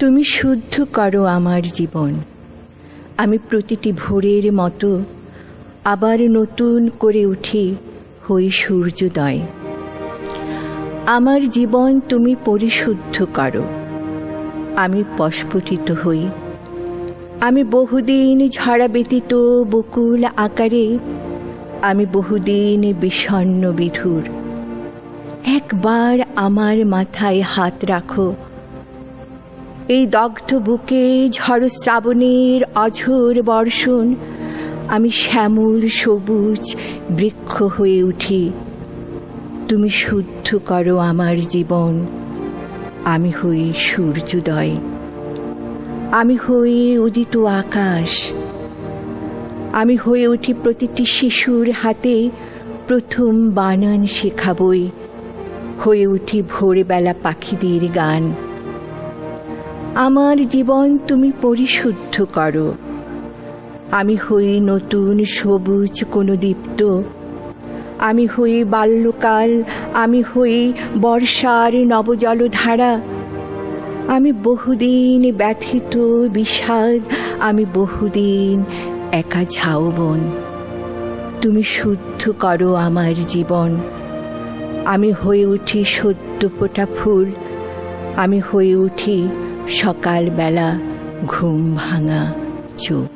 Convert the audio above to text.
তুমি শুদ্ধ করো আমার জীবন। আমি প্রতিটি ভোরের মতো আবার নতুন করে উঠি, হই সূর্যোদয়। আমার জীবন তুমি পরিশুদ্ধ করো, আমি প্রস্ফুটিত হই। আমি বহুদিন ঝরা ব্যতীত বকুল আকারে, আমি বহুদিন বিষণ্ণ বিধুর। একবার আমার মাথায় হাত রাখো, এই দগ্ধ বুকে ঝড় শ্রাবণের অঝোর বর্ষণ। আমি শ্যামল সবুজ বৃক্ষ হয়ে উঠি। তুমি শুদ্ধ করো আমার জীবন, আমি হই সূর্যোদয়। আমি হই উদিত আকাশ। আমি হয়ে উঠি প্রতিটি শিশুর হাতে প্রথম বানান শেখাবই, হয়ে উঠি ভোরবেলা পাখিদের গান। আমার জীবন তুমি পরিশুদ্ধ করো, আমি হই নতুন সবুজ কোনো দীপ্ত। আমি হই বাল্যকাল, আমি হই বর্ষার নবজলধারা। আমি বহুদিন ব্যথিত বিষাদ, আমি বহুদিন একা ঝাউবন। তুমি শুদ্ধ করো আমার জীবন, আমি হয়ে উঠি সদ্য ফোটা ফুল। আমি হয়ে উঠি সকালবেলা ঘুম ভাঙা চোখ।